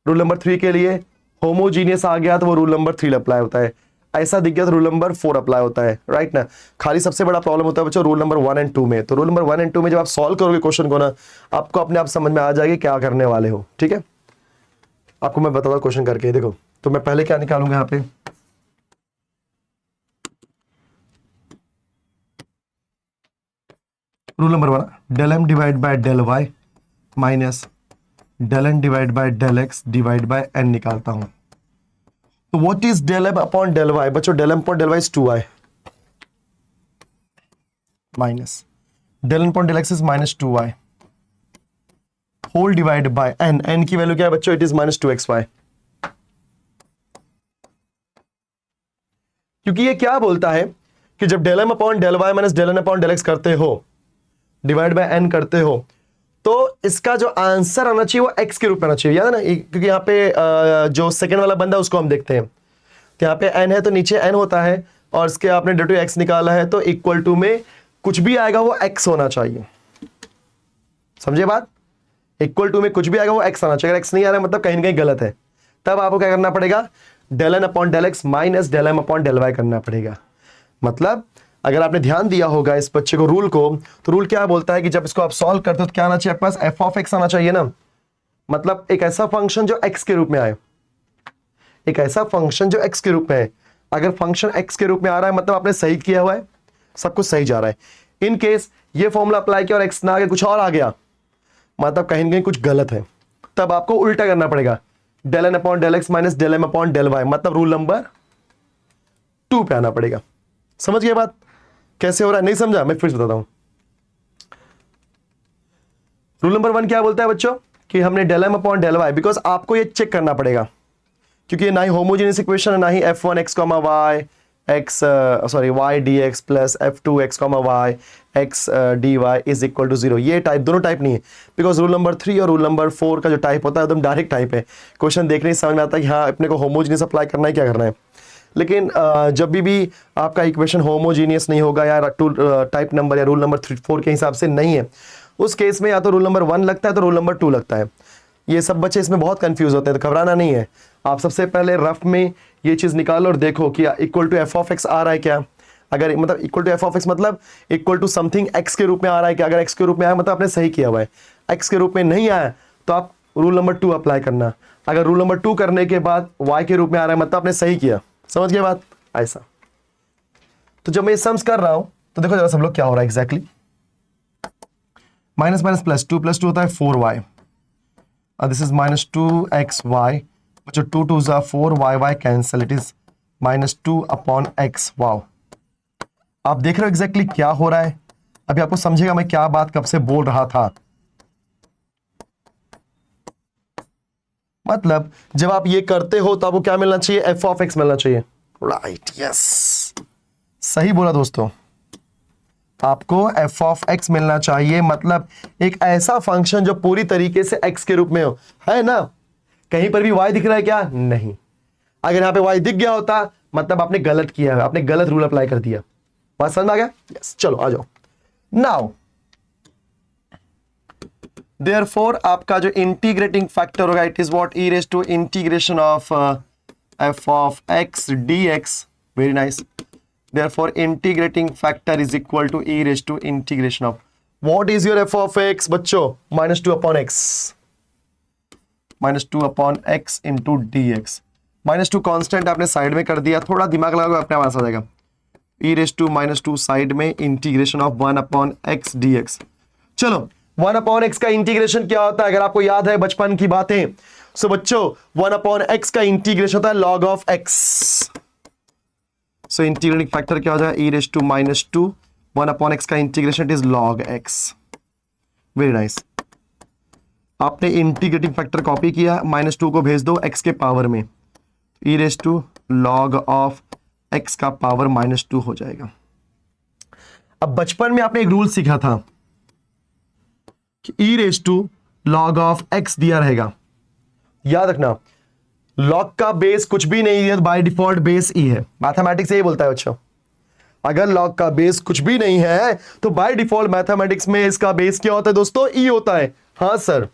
रूल नंबर 3 के लिए होमोजीनियस आ गया तो वो रूल नंबर 3 अप्लाई होता है, ऐसा दिख गया तो रूल नंबर 4 अप्लाई होता है, राइट ना। खाली सबसे बड़ा प्रॉब्लम होता है बच्चों रूल नंबर 1 एंड 2 में। तो रूल नंबर 1 एंड 2 में जब आप सॉल्व करोगे क्वेश्चन को ना, आपको अपने आप समझ में आ जाएगी क्या करने वाले हो, ठीक है। आपको मैं बताऊंगा क्वेश्चन करके, देखो। तो मैं पहले क्या निकालूंगा यहाँ पे, rule number 1, del m divide by del y minus del n divide by del x divide by n निकालता हूं। तो what is del m upon del y बच्चों, del m upon del y is 2y minus del n upon del x is -2y whole divide by n। n की वैल्यू क्या है बच्चों, इट इज -2xy। क्योंकि ये क्या बोलता है कि जब del m upon del y minus del n upon del x करते हो, डिवाइड बाय n करते हो, तो इसका जो आंसर आना चाहिए वो x के रूप में आना चाहिए, याद है ना। क्योंकि यहाँ पे जो सेकंड वाला बंदा उसको हम देखते हैं, तो यहाँ पे n है तो नीचे n होता है, और इसके आपने डेरिवेटिव x निकाला है, तो इक्वल टू में कुछ भी आएगा वो x होना चाहिए, समझे बात। इक्वल टू में कुछ भी आएगा वो x आना चाहिए, अगर x नहीं आ रहा है मतलब कहीं ना कहीं गलत है। तब आपको क्या करना पड़ेगा, del n upon del x minus del m upon del y करना पड़ेगा। मतलब अगर आपने ध्यान दिया होगा इस बच्चे को रूल को, तो रूल क्या बोलता है कि जब इसको आप सॉल्व करते हो तो क्या आना चाहिए आपके पास, एफ ऑफ एक्स आना चाहिए ना। मतलब एक ऐसा फंक्शन जो एक्स के रूप में आए, एक ऐसा फंक्शन जो एक्स के रूप में है। अगर फंक्शन एक्स के रूप में आ रहा है मतलब आपने सही किया हुआ है, सब कुछ सही जा रहा है। इन केस ये फॉर्मूला अप्लाई किया और एक्स ना आगे कुछ और आ गया, मतलब कहीं ना कहीं कुछ गलत है, तब आपको उल्टा करना पड़ेगा, del n upon del x minus del m upon del y, मतलब रूल नंबर 2 पे आना पड़ेगा। समझ गए बात कैसे हो रहा है? नहीं समझा? मैं फिर से बताता हूं। रूल नंबर 1 क्या बोलता है बच्चों कि हमने del m upon del y, because आपको ये चेक करना पड़ेगा क्योंकि ये ना ही होमोजेनियस इक्वेशन है ना ही f one x comma y x sorry y d x plus f two x comma y x d y is equal to 0, ये टाइप दोनों टाइप नहीं है। बिकॉज रूल नंबर 3 और रूल नंबर 4 का जो टाइप होता है एकदम डायरेक्ट टाइप है, क्वेश्चन देखने से समझ में आता है कि हाँ अपने को होमोजेनियस अप्लाई करना है, क्या करना है। लेकिन जब भी आपका इक्वेशन होमोजीनियस नहीं होगा या टू टाइप नंबर या रूल नंबर 3-4 के हिसाब से नहीं है, उस केस में या तो रूल नंबर 1 लगता है तो रूल नंबर 2 लगता है। ये सब बच्चे इसमें बहुत कंफ्यूज होते हैं, तो घबराना नहीं है। आप सबसे पहले रफ में ये चीज़ निकालो और देखो कि equal to f of x आ रहा है क्या। अगर मतलब equal to f of x मतलब इक्वल टू समथिंग एक्स के रूप में आ रहा है क्या। अगर एक्स के रूप में आया मतलब आपने सही किया हुआ है, एक्स के रूप में नहीं आया तो आप रूल नंबर 2 अप्लाई करना। अगर रूल नंबर 2 करने के बाद वाई के रूप में आ रहा है मतलब आपने सही किया। समझ गए बात? ऐसा। तो जब मैं सम्स कर रहा हूं तो देखो जरा सब लोग क्या हो रहा है exactly. Minus minus plus 2 plus 2 होता है 4y, this is minus 2xy, जो 2 2 जा 4y cancel, it is minus 2 upon x. Wow, आप देख रहे हो एग्जैक्टली क्या हो रहा है। अभी आपको समझेगा मैं क्या बात कब से बोल रहा था। मतलब जब आप ये करते हो तो आपको क्या मिलना चाहिए, एफ ऑफ एक्स मिलना चाहिए। राइट, यस, सही बोला दोस्तों, आपको एफ ऑफ एक्स मिलना चाहिए। मतलब एक ऐसा फंक्शन जो पूरी तरीके से एक्स के रूप में हो, है ना। कहीं पर भी वाई दिख रहा है क्या? नहीं। अगर यहां पे वाई दिख गया होता मतलब आपने गलत किया है, आपने गलत रूल अप्लाई कर दिया। बात समझ में आ गया? यस, चलो आ जाओ। नाउ Therefore आपका जो इंटीग्रेटिंग फैक्टर होगा it is what, e raise to integration of f of x d x. Very nice. Therefore integrating factor is equal to e raised to integration of what is your f of x बच्चों, minus 2 upon x, minus 2 upon x into dx। minus 2 constant आपने साइड में कर दिया, थोड़ा दिमाग लगाओ अपने पास आ जाएगा। e raised to minus 2 side में integration of 1 upon x dx। चलो 1 अपॉन एक्स का इंटीग्रेशन क्या होता है अगर आपको याद है बचपन की बातें। सो बच्चों 1 अपॉन एक्स का इंटीग्रेशन होता है log of x. So integrating factor क्या हो जाएगा, e raise to minus 2, 1 upon x का integration is log x. Very nice. आपने इंटीग्रेटिंग फैक्टर कॉपी किया, -2 को भेज दो एक्स के पावर में, e raise to log of x का पावर -2 हो जाएगा। अब बचपन में आपने एक रूल सीखा था कि e raise to log of x दिया रहेगा, याद रखना। लॉग का बेस कुछ भी नहीं है, बाय डिफॉल्ट बेस ई है। मैथमेटिक्स यही बोलता है बच्चों, अगर लॉग का बेस कुछ भी नहीं है तो बाय डिफॉल्ट मैथमेटिक्स में इसका बेस क्या होता है दोस्तों, ई होता है। हाँ सर।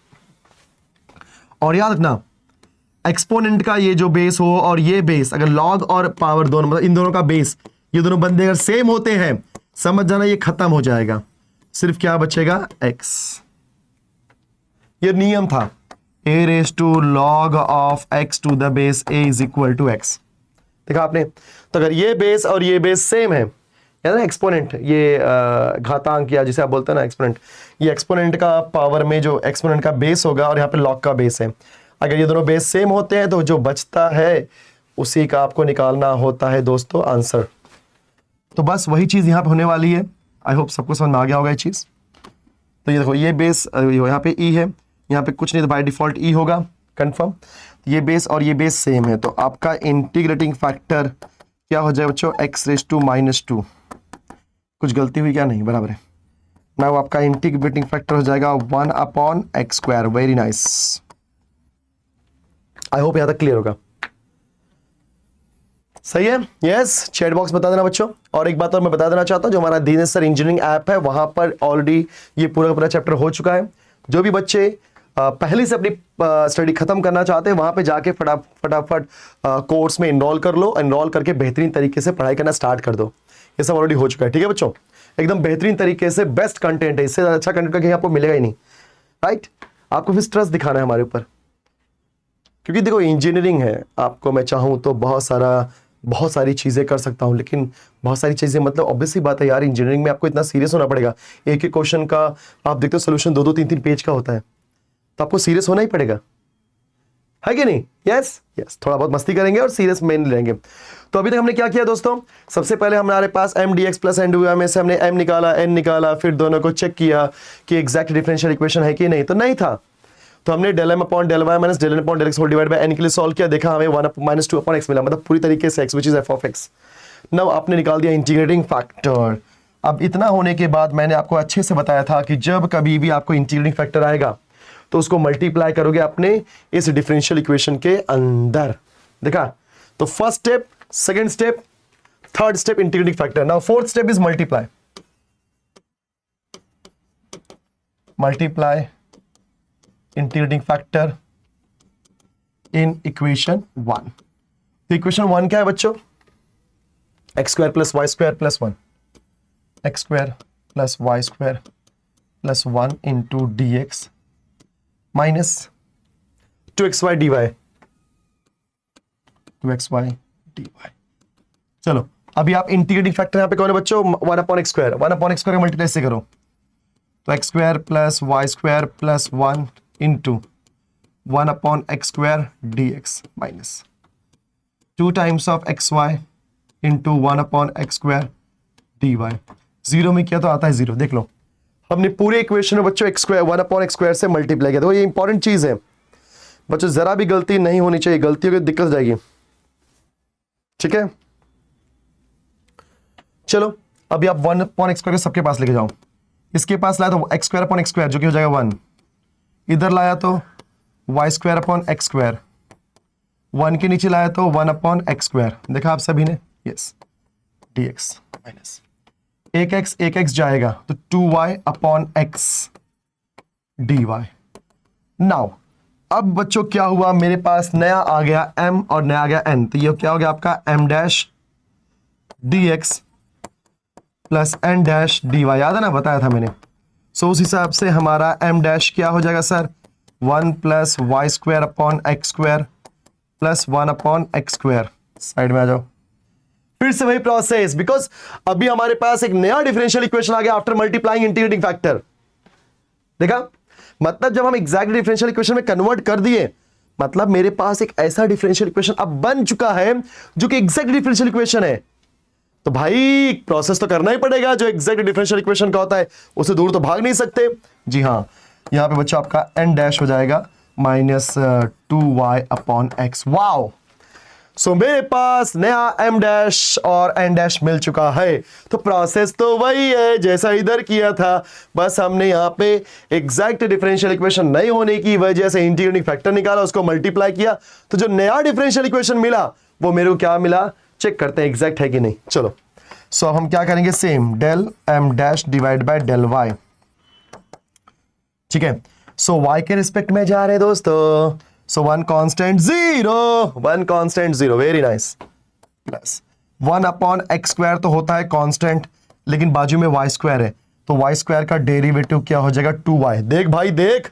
और याद रखना एक्सपोनेंट का ये जो बेस हो और ये बेस, अगर लॉग और पावर दोनों मतलब इन दोनों का बेस, ये दोनों बंदे अगर सेम होते हैं, समझ जाना ये खत्म हो जाएगा, सिर्फ क्या बचेगा, एक्स। ये नियम था, a raise to log of x to the base a is equal to x। देखा आपने? तो अगर ये बेस और ये बेस सेम है, याद है एक्सपोनेंट, ये घातांक या जिसे आप बोलते हैं ना एक्सपोनेंट, ये एक्सपोनेंट का पावर में जो एक्सपोनेंट का बेस होगा और यहाँ पे लॉग का बेस है, अगर ये दोनों बेस सेम होते हैं तो जो बचता है उसी का आपको निकालना होता है दोस्तों आंसर। तो बस वही चीज़ यहाँ पे होने वाली है। आई होप सबको समझ में आ गया होगा ये चीज़। तो ये देखो ये बेस यहाँ पे ई है, यहाँ पे कुछ नहीं तो बाय डिफॉल्ट ई होगा, कंफर्म। ये बेस और ये बेस सेम है, तो आपका इंटीग्रेटिंग फैक्टर क्या हो जाए बच्चों, एक्स रेज टू -2। कुछ गलती हुई क्या? नहीं, बराबर है ना। वो आपका इंटीग्रेटिंग फैक्टर हो जाएगा 1 upon x square. Very nice. I hope यहां तक क्लियर होगा। सही है? यस, चैट बॉक्स बता देना बच्चों। और एक बात और मैं बता देना चाहता हूं, जो हमारा दीनेश सर इंजीनियरिंग ऐप है वहां पर ऑलरेडी ये पूरा पूरा चैप्टर हो चुका है। जो भी बच्चे पहले से अपनी स्टडी खत्म करना चाहते हैं वहां पे जाके फटाफट कोर्स में इनरोल कर लो। इनरोल करके बेहतरीन तरीके से पढ़ाई करना स्टार्ट कर दो, ये सब ऑलरेडी हो चुका है। ठीक है बच्चों, एकदम बेहतरीन तरीके से, बेस्ट कंटेंट है, इससे अच्छा कंटेंट कहीं आपको मिलेगा ही नहीं, राइट। आपको फिर ट्रस्ट दिखाना है हमारे ऊपर, क्योंकि देखो इंजीनियरिंग है, आपको मैं चाहूँ तो बहुत सारी चीज़ें कर सकता हूँ, लेकिन बहुत सारी चीज़ें मतलब ऑब्वियसली बात है यार, इंजीनियरिंग में आपको इतना सीरियस होना पड़ेगा। एक एक क्वेश्चन का आप देखते हो सोल्यूशन 2-2 3-3 पेज का होता है, तो आपको सीरियस होना ही पड़ेगा, है कि नहीं? यस यस, थोड़ा बहुत मस्ती करेंगे और सीरियस मेन लेंगे। तो अभी तक हमने क्या किया दोस्तों, सबसे पहले हमारे पास m d x plus n d में से हमने एम निकाला, एन निकाला, फिर दोनों को चेक किया कि एग्जैक्ट डिफरेंशियल इक्वेशन है कि नहीं, तो नहीं था, तो हमने del m upon del y minus del n upon del x whole divide by n के लिए सॉल्व किया, देखा हमें 1 - 2 अपॉन एक्स मिला, मतलब पूरी तरीके से x which is F of x. Now आपने निकाल दिया इंटीग्रेटिंग फैक्टर। अब इतना होने के बाद मैंने आपको अच्छे से बताया था कि जब कभी भी आपको इंटीग्रेटिंग फैक्टर आएगा तो उसको मल्टीप्लाई करोगे अपने इस डिफरेंशियल इक्वेशन के अंदर, देखा। तो first step, second step, third step integrating factor. Now fourth step is multiply integrating factor in equation 1। तो इक्वेशन 1 क्या है बच्चों, x square plus y square plus 1, x square plus y square plus 1 into d x minus 2xy dy, 2xy dy। चलो अभी आप इंटीग्रेटिंग फैक्टर यहां पे कौन है बच्चों, 1 upon x square, 1 upon x square multiply से करो, तो x square plus y square plus 1 into 1 upon x square d x minus 2 times of x y into 1 upon x square d y. Zero में किया तो आता है जीरो, देख लो हमने पूरे इक्वेशन में बच्चों x square 1 upon x square से मल्टीप्लाई किया। तो ये इंपॉर्टेंट चीज है बच्चों, जरा भी गलती नहीं होनी चाहिए, गलती होगी दिक्कत जाएगी, ठीक है। चलो अभी आप 1 अपॉन एक्स स्क्वायर सबके पास लेके जाओ, इसके पास लाया तो x square upon x square जो कि हो जाएगा 1, इधर लाया तो y square upon x square, 1 के नीचे लाया तो 1 अपॉन एक्स स्क्वायर, देखा आप सभी ने, यस, डी एक्स माइनस एक एक्स जाएगा तो 2y upon x d y. Now अब बच्चों क्या हुआ, मेरे पास नया आ गया m और नया आ गया n, तो ये क्या हो गया आपका m dash d x plus n dash d y, याद है ना, बताया था मैंने। सो उस हिसाब से हमारा m डैश क्या हो जाएगा sir, 1 plus y square upon x square plus 1 upon x square. Side में आ जाओ, फिर से वही प्रोसेस, बिकॉज अभी हमारे पास एक नया डिफरेंशियल इक्वेशन आ गया आफ्टर मल्टीप्लाइंग इंटीग्रेटिंग फैक्टर, देखा। मतलब जब हम एग्जैक्ट डिफरेंशियल इक्वेशन में कन्वर्ट कर दिए, मतलब मेरे पास एक ऐसा डिफरेंशियल इक्वेशन अब बन चुका है जो कि एग्जैक्ट डिफरेंशियल इक्वेशन है। तो भाई प्रोसेस तो करना ही पड़ेगा, जो एग्जैक्ट डिफरेंशियल इक्वेशन का होता है उससे दूर तो भाग नहीं सकते। जी हाँ, यहां पे बच्चा आपका n डैश हो जाएगा minus 2y upon x. Wow, so मेरे पास नया m डैश और n डैश मिल चुका है। तो प्रोसेस तो वही है जैसा इधर किया था, बस हमने यहाँ पे एग्जैक्ट डिफरेंशियल इक्वेशन नहीं होने की वजह से इंटीग्रेटिंग फैक्टर निकाला, उसको मल्टीप्लाई किया, तो जो नया डिफरेंशियल इक्वेशन मिला वो मेरे को क्या मिला, चेक करते हैं एग्जैक्ट है कि नहीं। चलो सो हम क्या करेंगे, same del m dash divide by del y, ठीक है। सो y के रिस्पेक्ट में जा रहे हैं दोस्तों, so 1 constant 0, very nice, plus 1 upon x square तो होता है कांस्टेंट, लेकिन बाजू में वाई स्क्वायर है, तो वाई स्क्वायर का डेरिवेटिव क्या हो जाएगा, 2y। देख भाई देख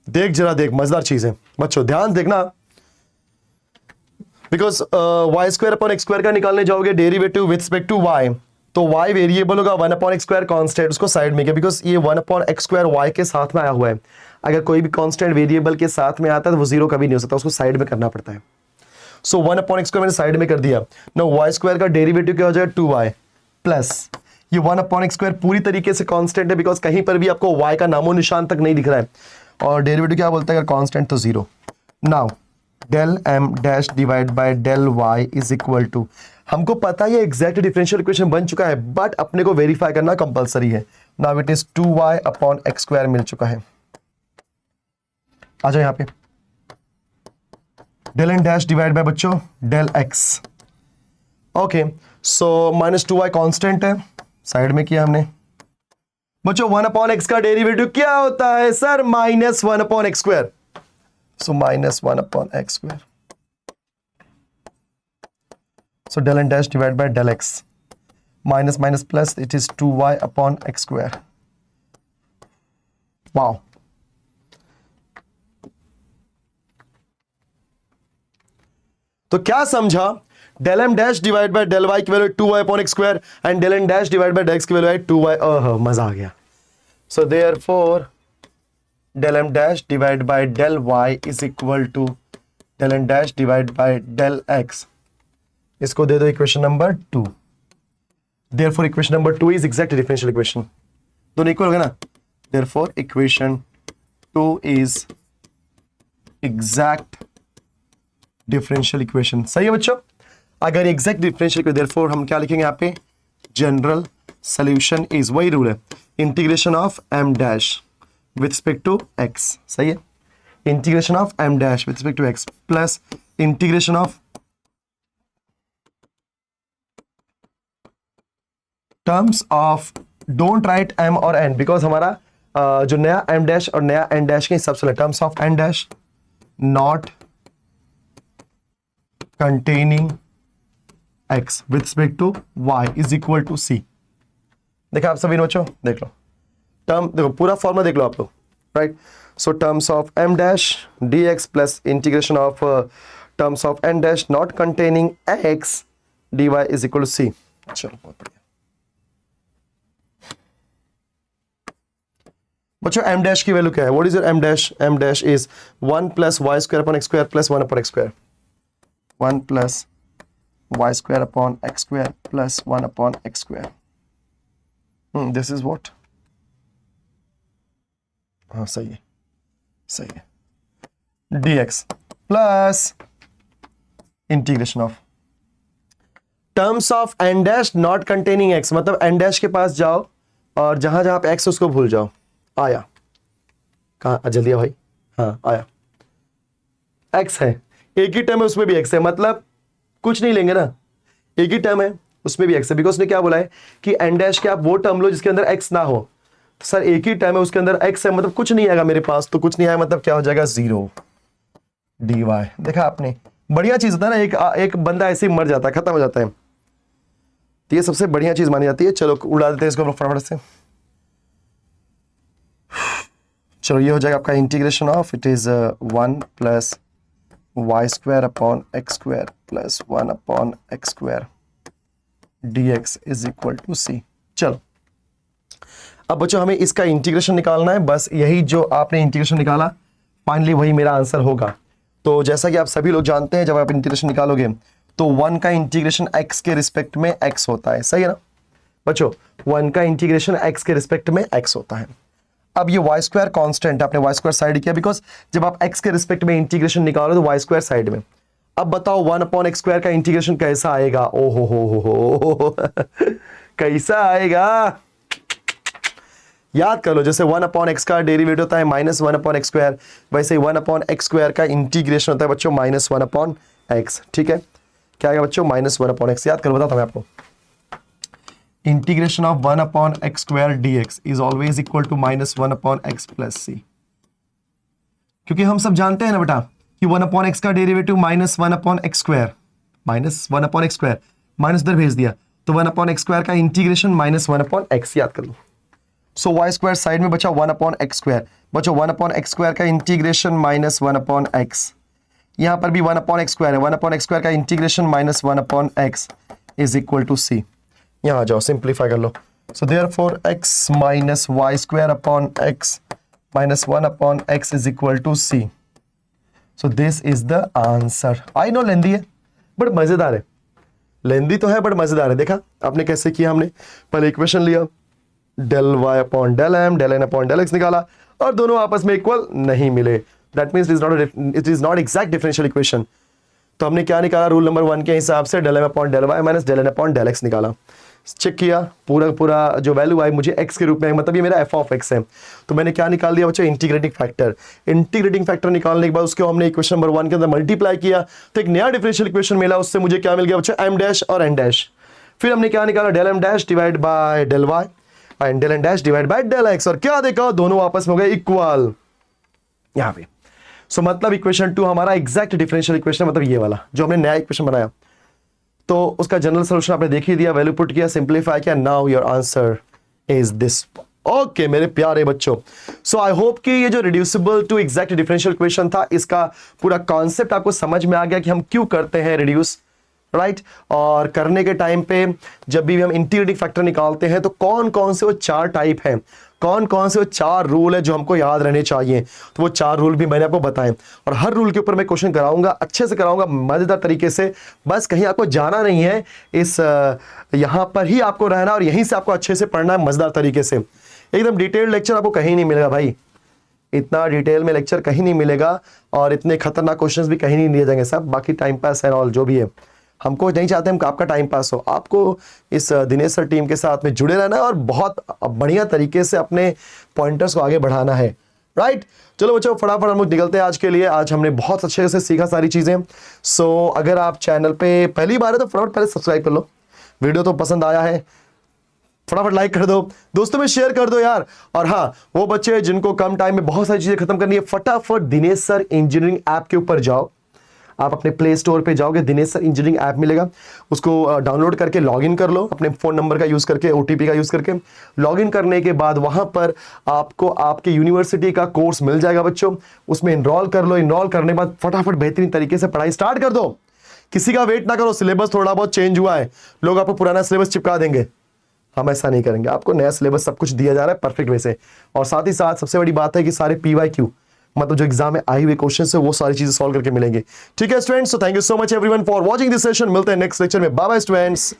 जरा देख, मजेदार चीज है बच्चों, ध्यान देखना, because y square upon x square का निकालने जाओगे derivative with respect to y, तो y वेरिएबल होगा, 1 अपॉन एक्स स्क्वायर कांस्टेंट, उसको साइड में किया, बिकॉज ये 1 अपॉन एक्स स्क्वायर y के साथ में आया हुआ है। अगर कोई भी कांस्टेंट वेरिएबल के साथ में आता है तो वो जीरो कभी नहीं हो सकता, उसको साइड में करना पड़ता है। सो 1 अपॉन एक्स स्क्वायर मैंने साइड में कर दिया। नो वाई स्क्वायर का डेरिवेटिव क्या हो जाएगा, 2y प्लस ये 1 अपॉन एक्स स्क्वायर पूरी तरीके से कांस्टेंट है, बिकॉज कहीं पर भी आपको y का नामो निशान तक नहीं दिख रहा है, और डेरिवेटिव क्या बोलता है अगर कांस्टेंट तो zero. Now del m dash divide by del y is equal to, हमको पता है एग्जैक्ट डिफरेंशियल इक्वेशन बन चुका है, बट अपने को वेरीफाई करना कंपलसरी है। Now it is 2y upon x square मिल चुका है। आ जाओ यहां पे, del n dash divide by बच्चों del x, okay. So minus 2y constant है, साइड में किया हमने। बच्चों 1 अपॉन एक्स का डेरिवेटिव क्या होता है sir, minus 1 upon x square, so minus 1 upon x square, so del n dash divide by del x। Minus minus plus, it is 2y upon x square. Wow, तो क्या समझा? Del m dash divide by del y की value 2y upon x square and del n dash divide by del x की वैल्यू है 2y। मजा आ गया। So therefore del m dash divide by del y is equal to del n dash divide by del x. इसको दे दो equation number 2। Therefore equation number 2 is exact differential equation. दोनों इक्वल हो गए ना? Therefore equation 2 is exact differential equation. सही है बच्चों? अगर एग्जैक्ट डिफरेंशियल, देयरफॉर हम क्या लिखेंगे यहाँ पे? जनरल सॉल्यूशन इज, वही रूल है, integration of m dash with respect to x. सही है? Integration of m dash with respect to x plus integration of terms of, don't write m और एन बिकॉज हमारा जो नया एम डैश और नया एन डैश के हिसाब से terms of n dash not containing x with respect to y is equal to c। देखा आप सभी बच्चों? देख लो टर्म, देखो पूरा फॉर्मूला देख लो आप लोग, right? So terms of m dash dx plus integration of terms of n dash not containing x dy is equal to c। चलो बहुत बढ़िया बच्चों। m डैश की वैल्यू क्या है? What is your m dash? m dash is 1 plus y square upon x square plus 1 upon x square. 1 plus y square upon x square plus 1 upon x square. This is what? हाँ सही है, सही है। dx plus integration of terms of n dash not containing x, मतलब n dash के पास जाओ और जहां जहां पे x उसको भूल जाओ। आया कहाँ? जल्दी आ भाई। हाँ आया, x है, एक ही टर्म है उसमें भी एक्स है, मतलब कुछ नहीं लेंगे ना, एक ही टर्म है उसमें भी एक्स है। बिकॉज उसने क्या बोला है कि एन डैश के आप वो टर्म लो जिसके अंदर एक्स ना हो। तो सर एक ही टर्म है उसके अंदर एक्स है, मतलब कुछ नहीं आएगा मेरे पास, तो कुछ नहीं आया मतलब क्या हो जाएगा? 0 dy। देखा आपने? बढ़िया चीज होता है ना, एक बंदा ऐसे ही मर जाता है, खत्म हो जाता है, तो ये सबसे बढ़िया चीज मानी जाती है। चलो उड़ा देते हैं इसको फटाफट से। चलो ये हो जाएगा आपका integration of, it is 1 plus y square upon x square plus 1 upon x square dx is equal to c। चलो अब बच्चों हमें इसका इंटीग्रेशन निकालना है, बस यही जो आपने इंटीग्रेशन निकाला फाइनली वही मेरा आंसर होगा। तो जैसा कि आप सभी लोग जानते हैं, जब आप इंटीग्रेशन निकालोगे तो 1 का इंटीग्रेशन x के रिस्पेक्ट में x होता है। सही है ना बच्चों? 1 का इंटीग्रेशन x के रिस्पेक्ट में x होता है। अब ये वाई स्क्वायर कॉन्स्टेंट, आपने वाई स्क्वायर साइड किया बिकॉज जब आप एक्स के रिस्पेक्ट में इंटीग्रेशन निकालो तो वाई स्क्वायर साइड में। अब बताओ 1 अपॉन एक्स स्क्वायर का इंटीग्रेशन कैसा आएगा? ओ हो कैसा आएगा? याद कर लो, जैसे 1 अपॉन एक्स का डेरिवेटिव होता है माइनस 1 अपॉन एक्स स्क्वायर, वैसे 1 अपॉन एक्स स्क्वायर का इंटीग्रेशन होता है बच्चों माइनस 1 अपॉन एक्स। ठीक है, क्या आएगा बच्चों? Minus 1 upon x. याद करो, बताता हूं मैं आपको। Integration of 1 upon x square dx is always equal to minus 1 upon x plus c. क्योंकि हम सब जानते हैं ना बेटा कि 1 अपॉन एक्स का derivative minus 1 upon x square, minus 1 upon x square, minus उधर भेज दिया तो 1 अपॉन एक्स स्क्वायर का इंटीग्रेशन माइनस 1 अपॉन एक्स। याद कर लो। सो वाई स्क्वायर साइड में बचा 1 अपॉन एक्स स्क्वायर, बचा 1 अपॉन एक्स स्क्वायर का इंटीग्रेशन माइनस 1 अपॉन एक्स। यहां पर भी 1 अपॉन एक्स स्क्वायर है, 1 अपॉन एक्स स्क्वायर का integration minus 1 upon x is equal to c. यहां आ जाओ, सिंप्लीफाई कर लो। So therefore x minus y square upon x minus 1 upon x is equal to c. So this is the answer. I know लेंदी है बट मजेदार है, लेंदी तो है बट मजेदार है। देखा आपने कैसे किया? हमने पहले इक्वेशन लिया, del y upon del m, del n upon del x निकाला और दोनों आपस में इक्वल नहीं मिले। That means it is not exact differential equation. तो हमने क्या निकाला? रूल नंबर 1 के हिसाब से del m upon del y minus del n upon del x निकाला। चेक किया, पूरा जो वैल्यू आई मुझे x के रूप में, मतलब ये मेरा f ऑफ x है, तो मैंने क्या निकाल दिया बच्चों? Integrating factor. इंटीग्रेटिंग फैक्टर निकालने के बाद उसको हमने इक्वेशन नंबर 1 के अंदर मल्टीप्लाई किया तो एक नया डिफरेंशियल इक्वेशन मिला। उससे मुझे क्या मिल गया बच्चों? m डैश और n डैश। फिर हमने क्या निकाला? Del m dash divide by del y and del n dash divide by del x, और क्या देखा? दोनों आपस में हो गए इक्वल यहां पे। सो मतलब इक्वेशन 2 हमारा एग्जैक्ट डिफरेंशियल इक्वेशन, मतलब ये वाला जो हमने नया इक्वेशन बनाया। तो उसका जनरल सोल्यूशन आपने देख ही दिया, वैल्यू पुट किया, सिंप्लीफाई किया, now your answer is this. Okay मेरे प्यारे बच्चों, सो आई होप कि ये जो reducible to exact differential equation था, इसका पूरा कॉन्सेप्ट आपको समझ में आ गया कि हम क्यों करते हैं रिड्यूस, राइट। और करने के टाइम पे जब भी हम इंटीग्रेटिंग फैक्टर निकालते हैं तो कौन कौन से वो 4 टाइप हैं, कौन कौन से वो 4 रूल है जो हमको याद रहने चाहिए, तो वो 4 रूल भी मैंने आपको बताए। और हर रूल के ऊपर मैं क्वेश्चन कराऊंगा, अच्छे से कराऊंगा, मजेदार तरीके से। बस कहीं आपको जाना नहीं है, इस यहां पर ही आपको रहना और यहीं से आपको अच्छे से पढ़ना है मजेदार तरीके से। एकदम डिटेल्ड लेक्चर आपको कहीं नहीं मिलेगा भाई, इतना डिटेल में लेक्चर कहीं नहीं मिलेगा, और इतने खतरनाक क्वेश्चंस भी कहीं नहीं लिए जाएंगे सब। बाकी टाइम पास है और जो भी है, हमको नहीं चाहते हम आपका टाइम पास हो, आपको इस दिनेश सर टीम के साथ में जुड़े रहना है और बहुत बढ़िया तरीके से अपने पॉइंटर्स को आगे बढ़ाना है, राइट। चलो बच्चों फटाफट हम लोग निकलते हैं आज के लिए। आज हमने बहुत अच्छे से सीखा सारी चीजें। सो अगर आप चैनल पे पहली बार है तो फटाफट पहले सब्सक्राइब कर लो, वीडियो तो पसंद आया है फटाफट लाइक कर दो, दोस्तों में शेयर कर दो यार। और हाँ, वो बच्चे जिनको कम टाइम में बहुत सारी चीजें खत्म करनी है, फटाफट दिनेश सर इंजीनियरिंग ऐप के ऊपर जाओ। आप अपने प्ले स्टोर पे जाओगे, दिनेश सर इंजीनियरिंग ऐप मिलेगा, उसको डाउनलोड करके लॉगिन कर लो अपने फोन नंबर का यूज करके, ओटीपी का यूज करके। लॉगिन करने के बाद वहां पर आपको आपके यूनिवर्सिटी का कोर्स मिल जाएगा बच्चों, उसमें इनरोल कर लो। इनरोल करने के बाद फटाफट बेहतरीन तरीके से पढ़ाई स्टार्ट कर दो, किसी का वेट ना करो। सिलेबस थोड़ा बहुत चेंज हुआ है, लोग आपको पुराना सिलेबस चिपका देंगे, हम ऐसा नहीं करेंगे। आपको नया सिलेबस सब कुछ दिया जा रहा है परफेक्ट वे से। और साथ ही साथ सबसे बड़ी बात है कि सारे PYQ मतलब जो एग्जाम में आई हुई क्वेश्चन है वो सारी चीजें सॉल्व करके मिलेंगे। ठीक है students, so thank you so much everyone for watching this session. मिलते हैं नेक्स्ट लेक्चर में। Bye bye students.